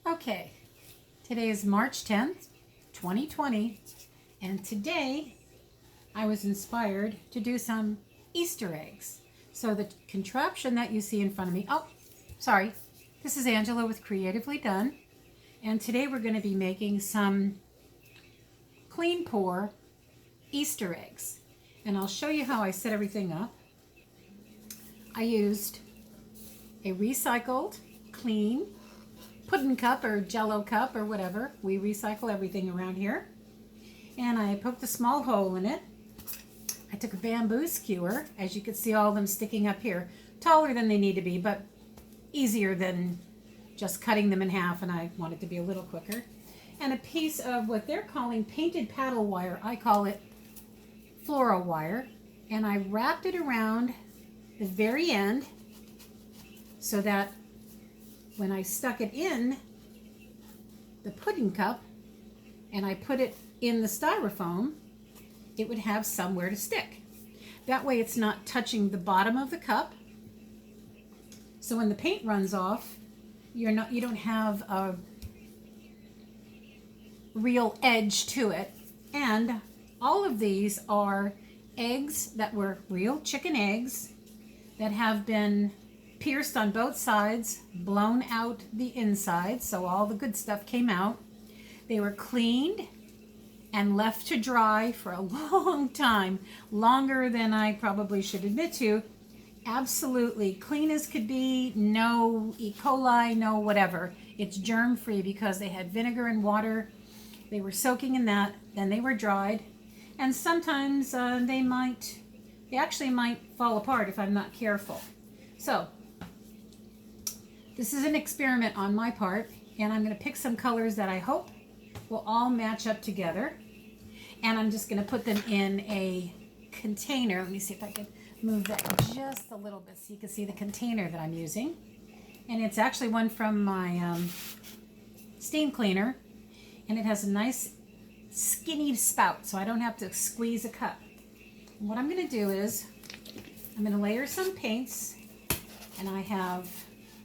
Okay, today is March 10th, 2020, and today I was inspired to do some Easter eggs. So the contraption that you see in front of me, sorry, this is Angela with Creatively Done, and today we're going to be making some clean pour Easter eggs. And I'll show you how I set everything up. I used a recycled, clean pudding cup or jello cup or whatever. We recycle everything around here. And I poked a small hole in it. I took a bamboo skewer, as you can see all of them sticking up here. Taller than they need to be, but easier than just cutting them in half, and I want it to be a little quicker. And a piece of what they're calling painted paddle wire. I call it fluoro wire. And I wrapped it around the very end so that when I stuck it in the pudding cup and I put it in the styrofoam, it would have somewhere to stick. That way it's not touching the bottom of the cup. So when the paint runs off, you don't have a real edge to it. And all of these are eggs that were real chicken eggs that have been pierced on both sides, blown out the inside, so all the good stuff came out. They were cleaned and left to dry for a long time, longer than I probably should admit to. Absolutely clean as could be, no E. coli, no whatever. It's germ-free because they had vinegar and water. They were soaking in that, then they were dried, and sometimes they actually might fall apart if I'm not careful. So this is an experiment on my part, and I'm going to pick some colors that I hope will all match up together. And I'm just going to put them in a container. Let me see if I can move that just a little bit so you can see the container that I'm using. And it's actually one from my steam cleaner, and it has a nice skinny spout, so I don't have to squeeze a cup. And what I'm going to do is I'm going to layer some paints, and let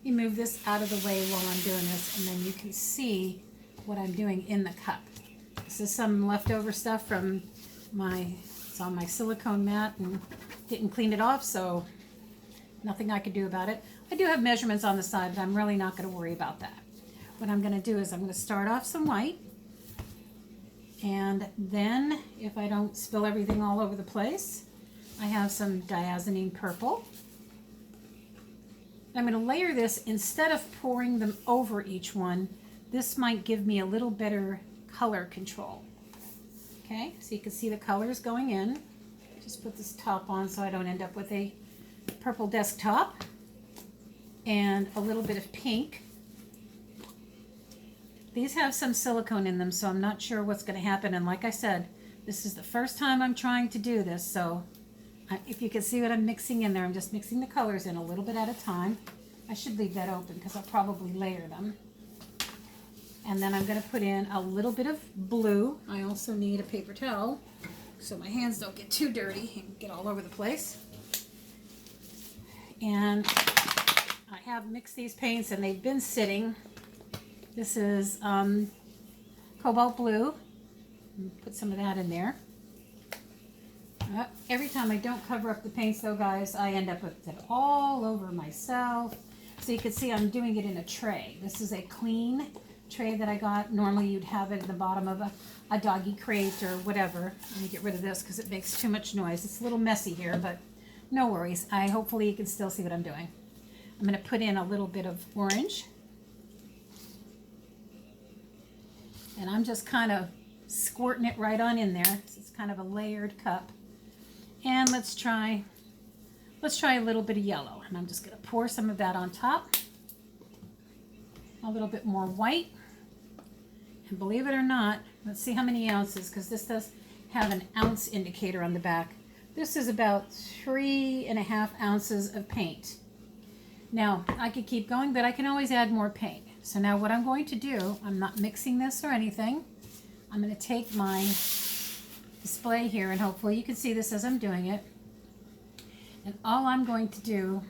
me move this out of the way while I'm doing this, and then you can see what I'm doing in the cup. This is some leftover stuff from it's on my silicone mat and didn't clean it off, so nothing I could do about it. I do have measurements on the side, but I'm really not going to worry about that. What I'm going to do is I'm going to start off some white, and then if I don't spill everything all over the place, I have some diazonine purple. I'm going to layer this instead of pouring them over each one. This might give me a little better color control. Okay, so you can see the colors going in. Just put this top on so I don't end up with a purple desktop. And a little bit of pink. These have some silicone in them, so I'm not sure what's going to happen. And like I said, this is the first time I'm trying to do this, so if you can see what I'm mixing in there, I'm just mixing the colors in a little bit at a time. I should leave that open because I'll probably layer them. And then I'm going to put in a little bit of blue. I also need a paper towel so my hands don't get too dirty and get all over the place. And I have mixed these paints and they've been sitting. This is cobalt blue. Put some of that in there. Every time I don't cover up the paints though, guys, I end up with it all over myself. So you can see I'm doing it in a tray. This is a clean tray that I got. Normally you'd have it at the bottom of a doggy crate or whatever. Let me get rid of this because it makes too much noise. It's a little messy here, but no worries. Hopefully you can still see what I'm doing. I'm going to put in a little bit of orange. And I'm just kind of squirting it right on in there. It's kind of a layered cup. And let's try a little bit of yellow. And I'm just going to pour some of that on top. A little bit more white. And believe it or not, let's see how many ounces, because this does have an ounce indicator on the back. This is about 3.5 ounces of paint. Now, I could keep going, but I can always add more paint. So now what I'm going to do, I'm not mixing this or anything. I'm going to take my display here, and hopefully you can see this as I'm doing it. And all I'm going to do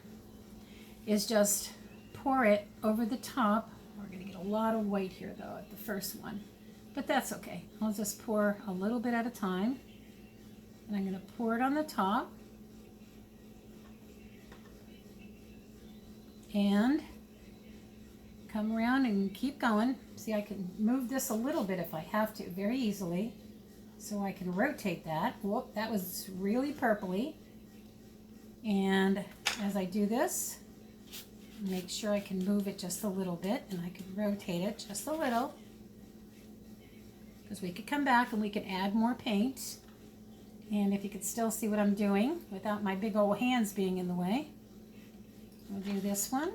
is just pour it over the top We're going to get a lot of white here though at the first one, but that's okay. I'll just pour a little bit at a time, and I'm going to pour it on the top and come around and keep going. See, I can move this a little bit if I have to, very easily. So I can rotate that. Whoop, that was really purpley. And as I do this, make sure I can move it just a little bit, and I can rotate it just a little, because we could come back and we can add more paint. And if you could still see what I'm doing without my big old hands being in the way, we'll do this one.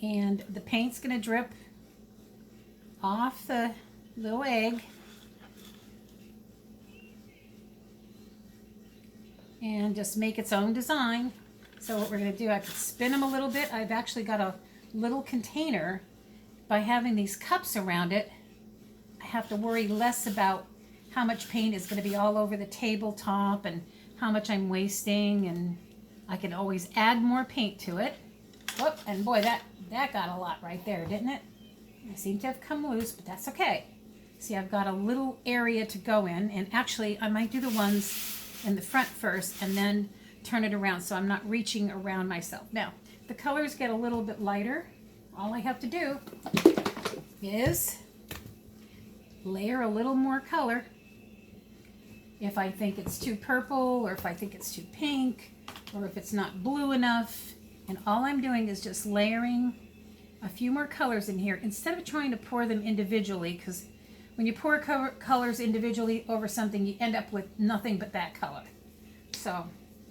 And the paint's going to drip off the little egg. And just make its own design. So what we're going to do, I could spin them a little bit. I've actually got a little container. By having these cups around it, I have to worry less about how much paint is going to be all over the tabletop and how much I'm wasting, and I can always add more paint to it. Whoop, and boy, that got a lot right there, didn't it? I seem to have come loose, but that's okay. See, I've got a little area to go in, and actually I might do the ones in the front first and then turn it around so I'm not reaching around myself. Now, the colors get a little bit lighter. All I have to do is layer a little more color. If I think it's too purple, or if I think it's too pink, or if it's not blue enough, and all I'm doing is just layering a few more colors in here instead of trying to pour them individually, because when you pour colors individually over something, you end up with nothing but that color. So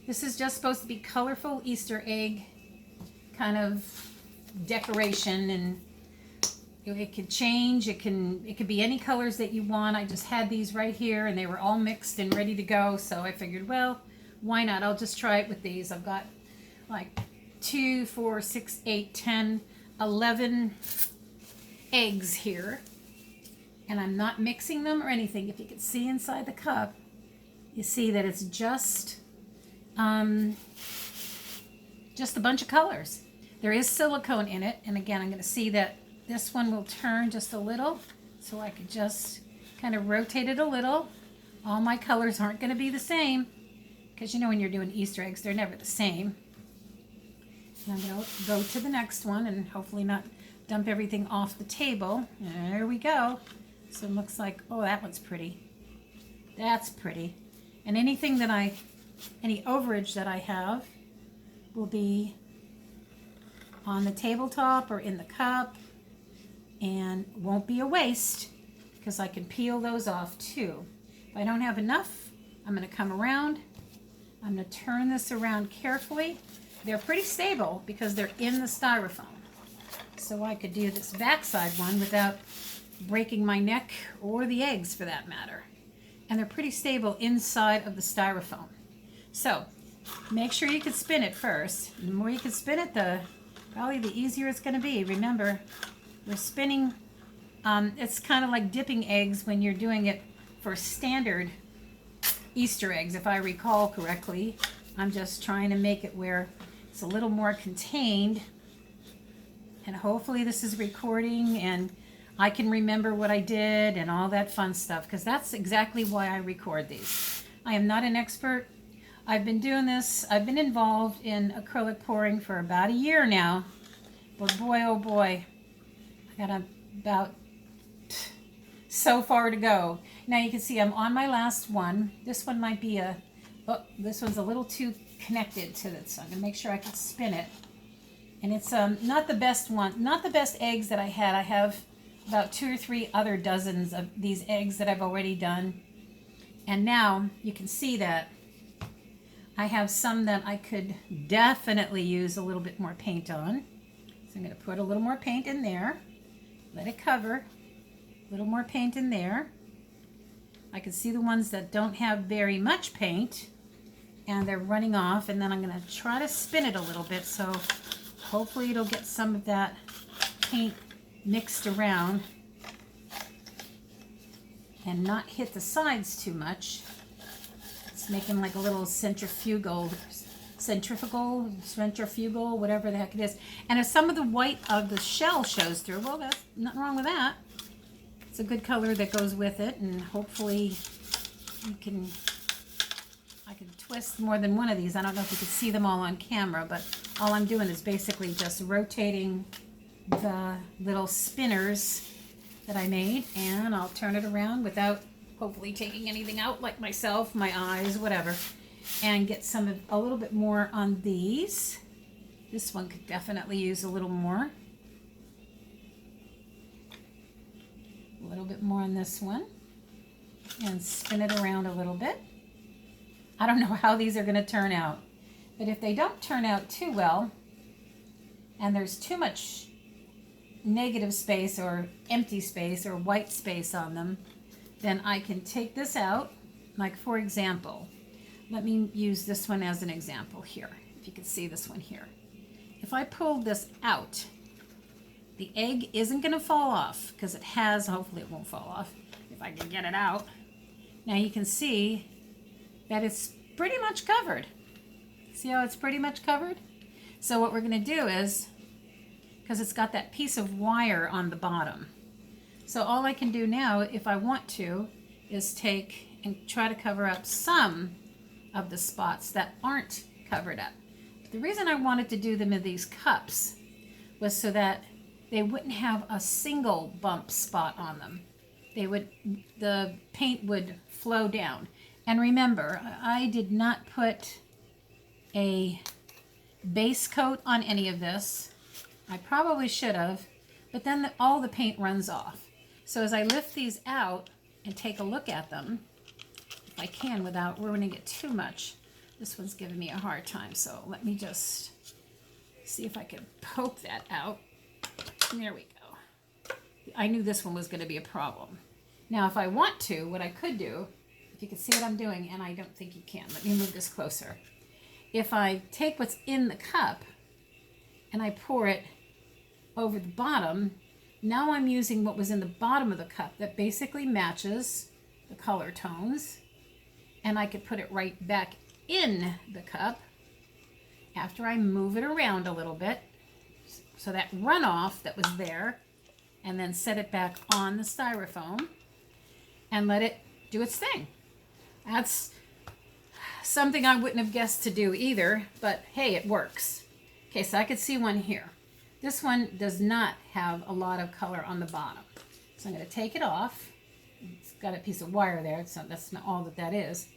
this is just supposed to be colorful Easter egg kind of decoration, and it could change. It could be any colors that you want. I just had these right here, and they were all mixed and ready to go. So I figured, well, why not? I'll just try it with these. I've got like 2, 4, 6, 8, 10, 11 eggs here. And I'm not mixing them or anything. If you can see inside the cup, you see that it's just a bunch of colors. There is silicone in it. And again, I'm going to see that this one will turn just a little. So I could just kind of rotate it a little. All my colors aren't going to be the same, because you know when you're doing Easter eggs, they're never the same. And I'm going to go to the next one and hopefully not dump everything off the table. There we go. So it looks like, oh, that one's pretty. That's pretty. And anything that any overage that I have will be on the tabletop or in the cup, and won't be a waste, because I can peel those off too. If I don't have enough, I'm going to come around. I'm going to turn this around carefully. They're pretty stable because they're in the styrofoam. So I could do this backside one without breaking my neck or the eggs for that matter. And they're pretty stable inside of the styrofoam. So make sure you can spin it first. The more you can spin it, probably the easier it's going to be. Remember, we're spinning, it's kind of like dipping eggs when you're doing it for standard Easter eggs, if I recall correctly. I'm just trying to make it where it's a little more contained, and hopefully this is recording and I can remember what I did and all that fun stuff, because that's exactly why I record these. I am not an expert. I've been doing this, I've been involved in acrylic pouring for about a year now, but boy, oh boy, I got about so far to go. Now you can see I'm on my last one. This one might be this one's a little too connected to it, so I'm gonna make sure I can spin it. And it's not the best one, not the best eggs that I had. I have about 2 or 3 other dozens of these eggs that I've already done. And now you can see that I have some that I could definitely use a little bit more paint on. So I'm going to put a little more paint in there, let it cover, a little more paint in there. I can see the ones that don't have very much paint and they're running off, and then I'm going to try to spin it a little bit, so hopefully it'll get some of that paint mixed around and not hit the sides too much. It's making like a little centrifugal centrifugal, whatever the heck it is. And if some of the white of the shell shows through, well, that's nothing wrong with that. It's a good color that goes with it, and hopefully I can twist more than one of these. I don't know if you can see them all on camera, but all I'm doing is basically just rotating the little spinners that I made, and I'll turn it around without hopefully taking anything out, like myself, my eyes, whatever, and get a little bit more on these. This one could definitely use a little more. A little bit more on this one, and spin it around a little bit. I don't know how these are going to turn out, but if they don't turn out too well, and there's too much negative space or empty space or white space on them, then I can take this out. Like, for example, let me use this one as an example here. If you can see this one here. If I pull this out, the egg isn't going to fall off because it has, hopefully it won't fall off if I can get it out. Now you can see that it's pretty much covered. See how it's pretty much covered? So what we're going to do is, because it's got that piece of wire on the bottom, so all I can do now, if I want to, is take and try to cover up some of the spots that aren't covered up. But the reason I wanted to do them in these cups was so that they wouldn't have a single bump spot on them. The paint would flow down. And remember, I did not put a base coat on any of this. I probably should have, but then all the paint runs off. So as I lift these out and take a look at them, if I can without ruining it too much, this one's giving me a hard time. So let me just see if I can poke that out. There we go. I knew this one was going to be a problem. Now, if I want to, what I could do, if you can see what I'm doing, and I don't think you can. Let me move this closer. If I take what's in the cup and I pour it over the bottom, now I'm using what was in the bottom of the cup that basically matches the color tones, and I could put it right back in the cup after I move it around a little bit, so that runoff that was there, and then set it back on the styrofoam and let it do its thing. That's something I wouldn't have guessed to do either, but hey, it works. Okay, so I could see one here. This one does not have a lot of color on the bottom. So I'm going to take it off. It's got a piece of wire there, so that's not all that is.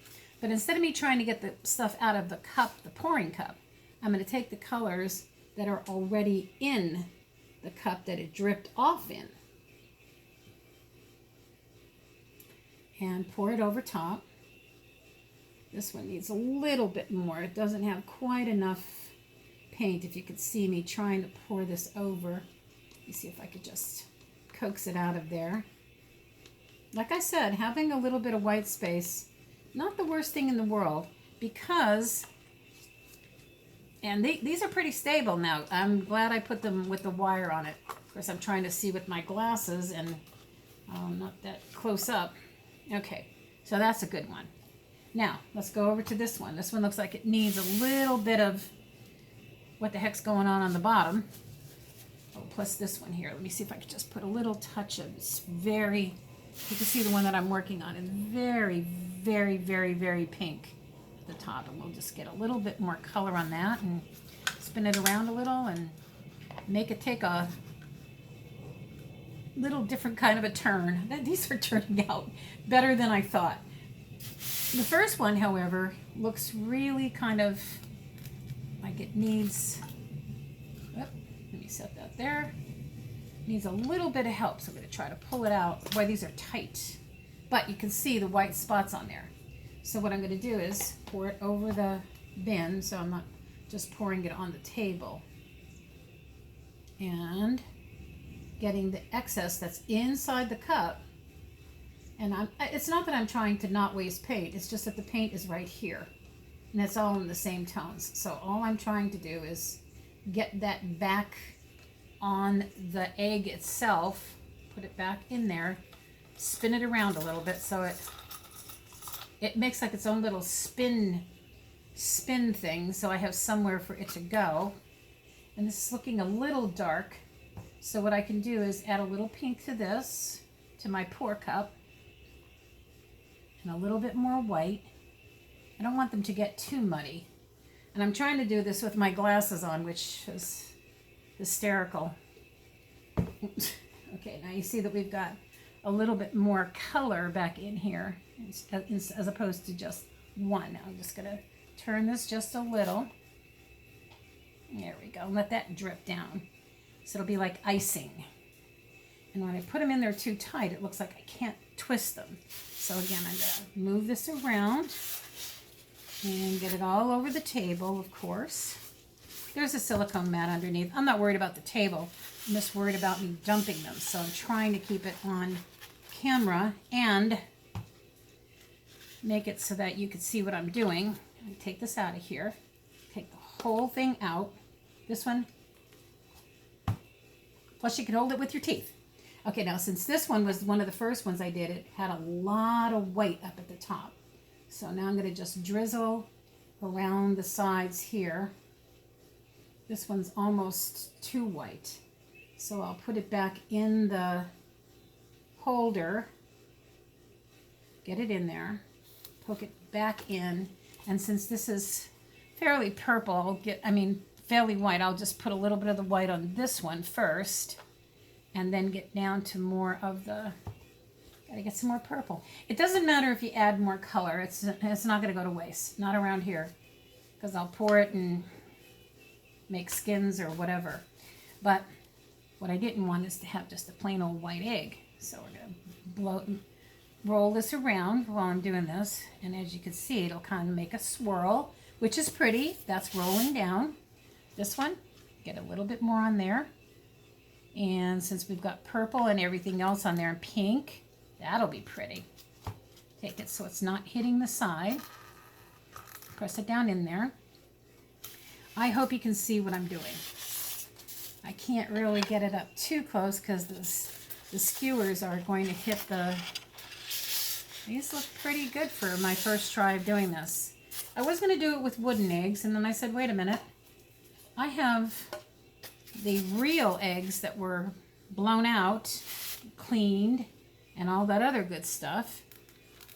But instead of me trying to get the stuff out of the cup, the pouring cup, I'm going to take the colors that are already in the cup that it dripped off in and pour it over top. This one needs a little bit more. It doesn't have quite enough paint. If you could see me trying to pour this over. Let me see if I could just coax it out of there. Like I said, having a little bit of white space, not the worst thing in the world, because, and these are pretty stable now. I'm glad I put them with the wire on it. Of course, I'm trying to see with my glasses and not that close up. Okay, so that's a good one. Now, let's go over to this one. This one looks like it needs a little bit of what the heck's going on the bottom. Oh, plus this one here. Let me see if I could just put a little touch of, it's very, you can see the one that I'm working on is very, very, very, very pink at the top. And we'll just get a little bit more color on that and spin it around a little and make it take a little different kind of a turn. These are turning out better than I thought. The first one, however, looks really kind of like it needs, let me set that there, needs a little bit of help. So I'm going to try to pull it out. Boy, these are tight, but you can see the white spots on there. So what I'm going to do is pour it over the bin, so I'm not just pouring it on the table, and getting the excess that's inside the cup. And it's not that I'm trying to not waste paint, it's just that the paint is right here and it's all in the same tones. So all I'm trying to do is get that back on the egg itself, put it back in there, spin it around a little bit so it makes like its own little spin spin thing so I have somewhere for it to go. And this is looking a little dark. So what I can do is add a little pink to this, to my pour cup, and a little bit more white. I don't want them to get too muddy. And I'm trying to do this with my glasses on, which is hysterical. Okay, now you see that we've got a little bit more color back in here as opposed to just one. Now I'm just going to turn this just a little. There we go. Let that drip down. So it'll be like icing. And when I put them in there too tight, it looks like I can't twist them. So again, I'm going to move this around and get it all over the table, of course. There's a silicone mat underneath. I'm not worried about the table. I'm just worried about me dumping them. So I'm trying to keep it on camera and make it so that you can see what I'm doing. Take this out of here. Take the whole thing out. This one. Plus you can hold it with your teeth. Okay, now since this one was one of the first ones I did, it had a lot of white up at the top. So now I'm going to just drizzle around the sides here. This one's almost too white. So I'll put it back in the holder. Get it in there. Poke it back in. And since this is fairly purple, fairly white, I'll just put a little bit of the white on this one first. And then get down to more of the, gotta get some more purple. It doesn't matter if you add more color. It's not gonna go to waste. Not around here. Because I'll pour it and make skins or whatever. But what I didn't want is to have just a plain old white egg. So we're gonna roll this around while I'm doing this. And as you can see, it'll kind of make a swirl, which is pretty. That's rolling down. This one, get a little bit more on there. And since we've got purple and everything else on there and pink, that'll be pretty. Take it so it's not hitting the side. Press it down in there. I hope you can see what I'm doing. I can't really get it up too close because the skewers are going to hit the... These look pretty good for my first try of doing this. I was going to do it with wooden eggs, and then I said, wait a minute. I have the real eggs that were blown out, cleaned, and all that other good stuff.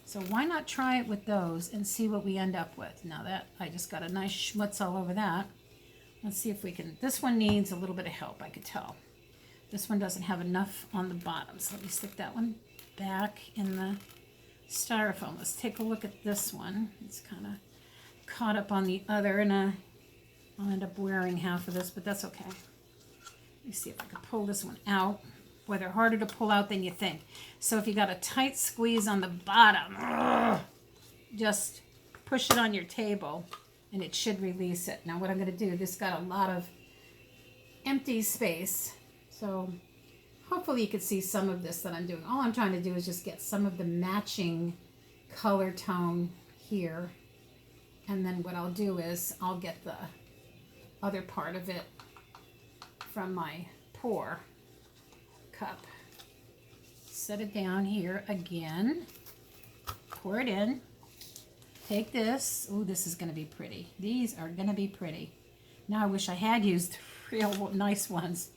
So why not try it with those and see what we end up with? Now that, I just got a nice schmutz all over that. Let's see if we can, this one needs a little bit of help, I could tell. This one doesn't have enough on the bottom, so let me stick that one back in the styrofoam. Let's take a look at this one. It's kind of caught up on the other, and I'll end up wearing half of this, but that's okay. Let me see if I can pull this one out. Boy, they're harder to pull out than you think. So if you got a tight squeeze on the bottom, just push it on your table and it should release it. Now what I'm going to do, this got a lot of empty space. So hopefully you can see some of this that I'm doing. All I'm trying to do is just get some of the matching color tone here. And then what I'll do is I'll get the other part of it from my pour cup. Set it down here again. Pour it in. Take this. Oh, this is going to be pretty. These are going to be pretty. Now I wish I had used real nice ones,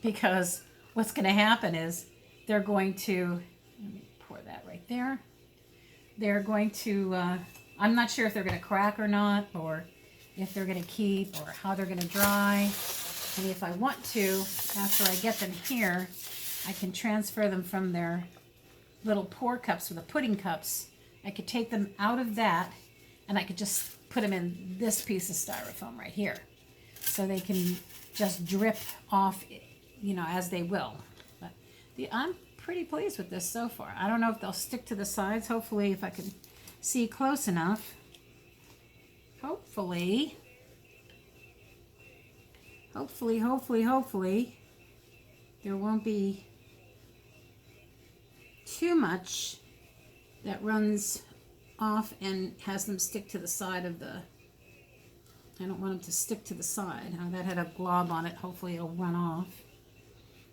because what's going to happen is they're going to, let me pour that right there. They're going to, I'm not sure if they're going to crack or not, or if they're going to keep, or how they're going to dry. And if I want to, after I get them here, I can transfer them from their little pour cups or the pudding cups. I could take them out of that, and I could just put them in this piece of styrofoam right here. So they can just drip off, you know, as they will. But I'm pretty pleased with this so far. I don't know if they'll stick to the sides. Hopefully, if I can see close enough. Hopefully, there won't be too much that runs off and has them stick to the side of the, I don't want them to stick to the side. That had a glob on it. Hopefully it'll run off.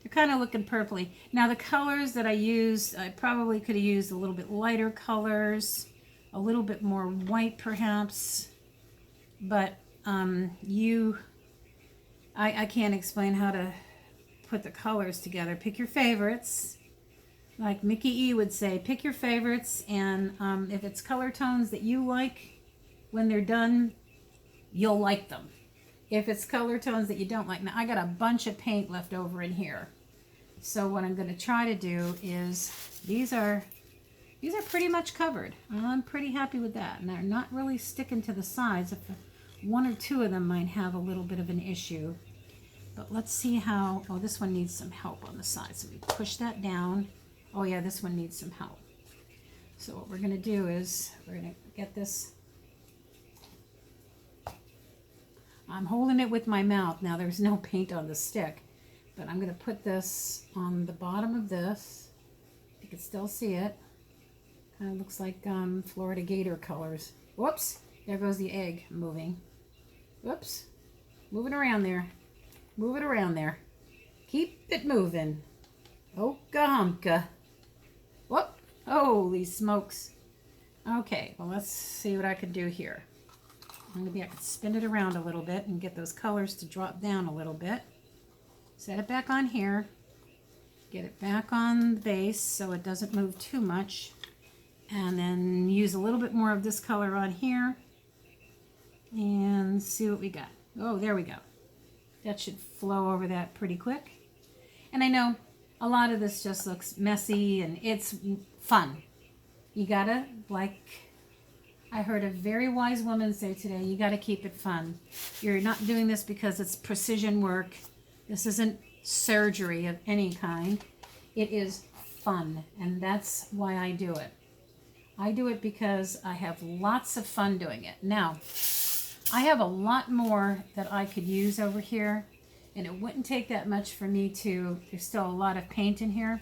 They're kind of looking purpley. Now the colors that I used, I probably could have used a little bit lighter colors, a little bit more white perhaps. but I can't explain how to put the colors together. Pick your favorites. Like Mickey E would say, pick your favorites, and if it's color tones that you like, when they're done, you'll like them. If it's color tones that you don't like, now I got a bunch of paint left over in here. So what I'm going to try to do is, these are pretty much covered. I'm pretty happy with that, and they're not really sticking to the sides. If one or two of them might have a little bit of an issue. But let's see how, oh, this one needs some help on the side. So we push that down. Oh yeah, this one needs some help. So what we're gonna do is, we're gonna get this, I'm holding it with my mouth. Now there's no paint on the stick, but I'm gonna put this on the bottom of this. You can still see it. Kind of looks like Florida Gator colors. Whoops, there goes the egg moving. Whoops, moving around there. Move it around there. Keep it moving. Oka humka. Whoop, holy smokes. Okay, well let's see what I can do here. Maybe I could spin it around a little bit and get those colors to drop down a little bit. Set it back on here. Get it back on the base so it doesn't move too much. And then use a little bit more of this color on here. And see what we got. Oh, there we go. That should flow over that pretty quick. And I know a lot of this just looks messy and it's fun. You gotta, like I heard a very wise woman say today, you gotta keep it fun. You're not doing this because it's precision work. This isn't surgery of any kind. It is fun, and that's why I do it. I do it because I have lots of fun doing it. Now, I have a lot more that I could use over here, and it wouldn't take that much for me to, there's still a lot of paint in here.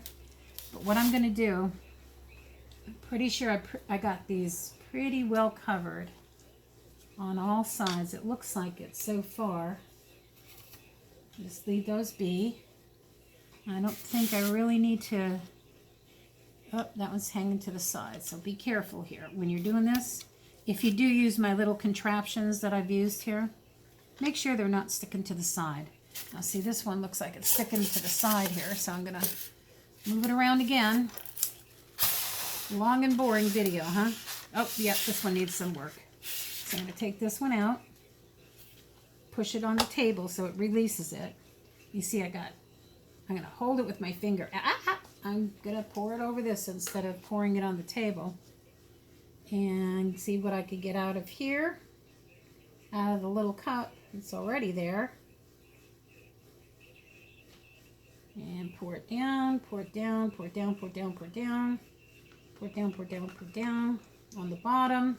But what I'm going to do, I'm pretty sure I got these pretty well covered on all sides. It looks like it so far. Just leave those be. I don't think I really need to, oh, that one's hanging to the side. So be careful here when you're doing this. If you do use my little contraptions that I've used here, make sure they're not sticking to the side. Now see, this one looks like it's sticking to the side here, so I'm gonna move it around again. Long and boring video, huh? Oh, yep, this one needs some work. So I'm gonna take this one out, push it on the table so it releases it. You see, I'm gonna hold it with my finger. I'm gonna pour it over this instead of pouring it on the table. And see what I could get out of here, out of the little cup. It's already there. And pour it down, pour it down, pour it down, pour it down, pour it down, pour it down, pour it down, pour it down on the bottom.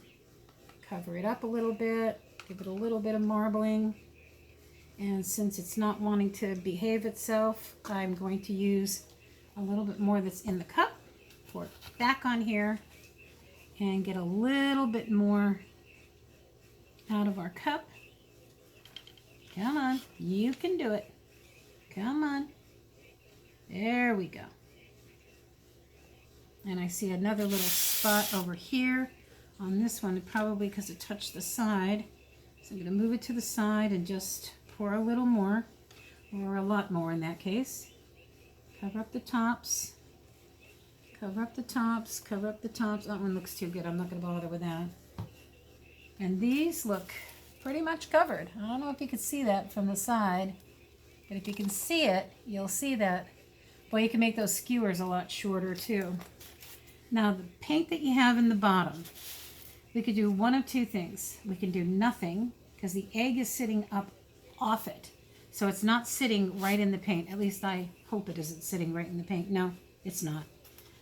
Cover it up a little bit, give it a little bit of marbling. And since it's not wanting to behave itself, I'm going to use a little bit more that's in the cup. Pour it back on here. And get a little bit more out of our cup. Come on, you can do it. Come on. There we go. And I see another little spot over here on this one, probably because it touched the side. So I'm going to move it to the side and just pour a little more, or a lot more in that case. Cover up the tops. Cover up the tops, cover up the tops. That one looks too good. I'm not going to bother with that. And these look pretty much covered. I don't know if you can see that from the side, but if you can see it, you'll see that. Well, you can make those skewers a lot shorter too. Now, the paint that you have in the bottom, we could do one of two things. We can do nothing, because the egg is sitting up off it. So it's not sitting right in the paint. At least I hope it isn't sitting right in the paint. No, it's not.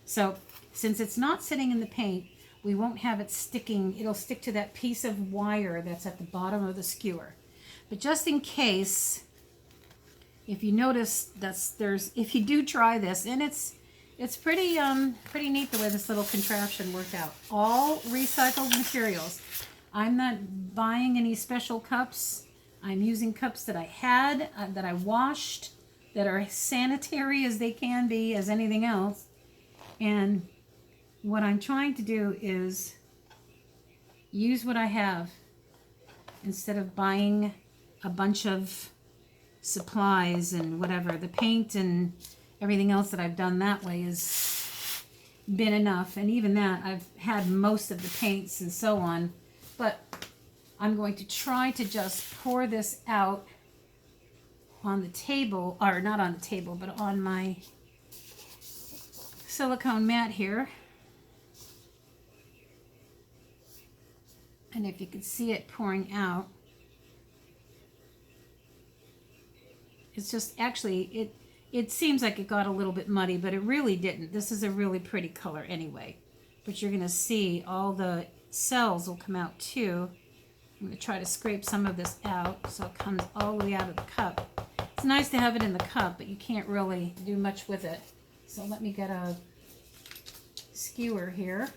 So since it's not sitting in the paint, we won't have it sticking. It'll stick to that piece of wire that's at the bottom of the skewer. But just in case, if you notice if you do try this, and it's pretty neat the way this little contraption worked out. All recycled materials. I'm not buying any special cups. I'm using cups that I had, that I washed, that are sanitary as they can be, as anything else. And what I'm trying to do is use what I have instead of buying a bunch of supplies and whatever. The paint and everything else that I've done that way has been enough. And even that, I've had most of the paints and so on. But I'm going to try to just pour this out on the table, or not on the table, but on my silicone mat here. And if you can see it pouring out, it's just actually, it seems like it got a little bit muddy, but it really didn't. This is a really pretty color anyway. But you're going to see all the cells will come out too. I'm going to try to scrape some of this out so it comes all the way out of the cup. It's nice to have it in the cup, but you can't really do much with it. So let me get a skewer here.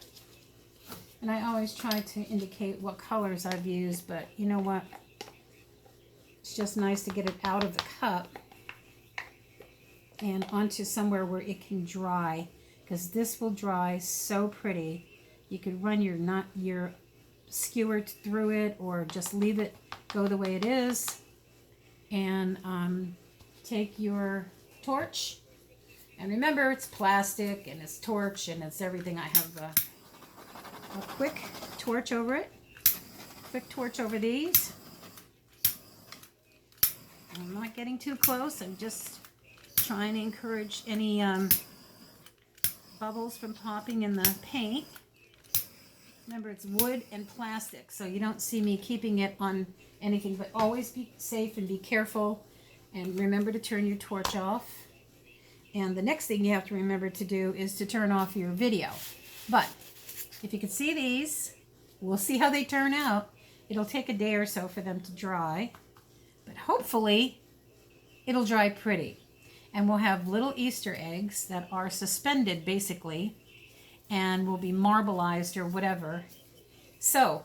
And I always try to indicate what colors I've used, but you know what? It's just nice to get it out of the cup and onto somewhere where it can dry, because this will dry so pretty. You could run your skewer through it, or just leave it go the way it is, and take your torch, and remember it's plastic and it's torch and it's everything. I have a quick torch over it, quick torch over these. I'm not getting too close. I'm just trying to encourage any bubbles from popping in the paint. Remember, it's wood and plastic, so you don't see me keeping it on anything, but always be safe and be careful, and remember to turn your torch off. And the next thing you have to remember to do is to turn off your video. But if you can see these, we'll see how they turn out. It'll take a day or so for them to dry, but hopefully it'll dry pretty. And we'll have little Easter eggs that are suspended basically, and will be marbleized or whatever. So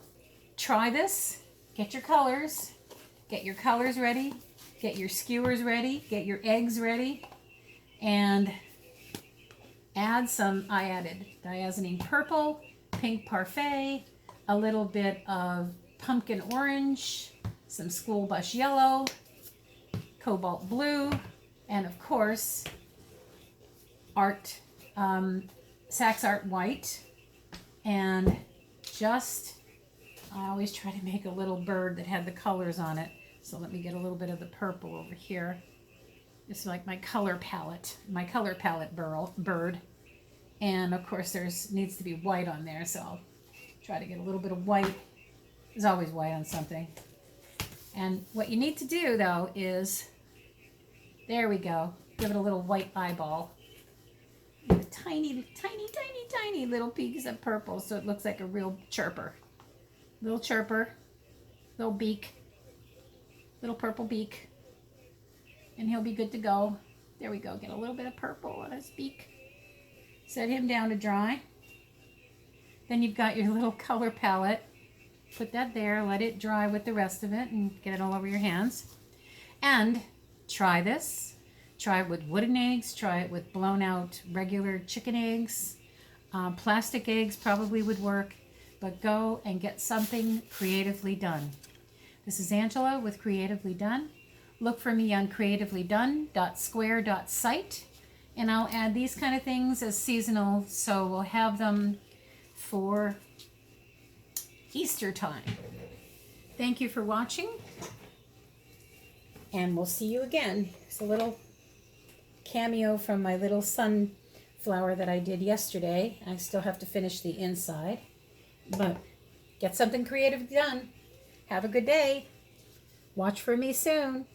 try this, get your colors ready, get your skewers ready, get your eggs ready, and add some. I added diazonine purple, pink parfait, a little bit of pumpkin orange, some school bus yellow, cobalt blue, and of course Sax Art white. And just, I always try to make a little bird that had the colors on it. So let me get a little bit of the purple over here. It's like my color palette bird. And of course needs to be white on there, so I'll try to get a little bit of white. There's always white on something. And what you need to do though is, there we go, give it a little white eyeball. A tiny, tiny, tiny, tiny little piece of purple, so it looks like a real chirper. Little chirper, little beak, little purple beak. And he'll be good to go. There we go, get a little bit of purple on his beak. Set him down to dry. Then you've got your little color palette. Put that there, let it dry with the rest of it, and get it all over your hands. And try this. Try it with wooden eggs. Try it with blown out regular chicken eggs. Plastic eggs probably would work, but go and get something creatively done. This is Angela with Creatively Done. Look for me on creativelydone.square.site, and I'll add these kind of things as seasonal, so we'll have them for Easter time. Thank you for watching, and we'll see you again. It's a little cameo from my little sunflower that I did yesterday. I still have to finish the inside, but get something creative done. Have a good day. Watch for me soon.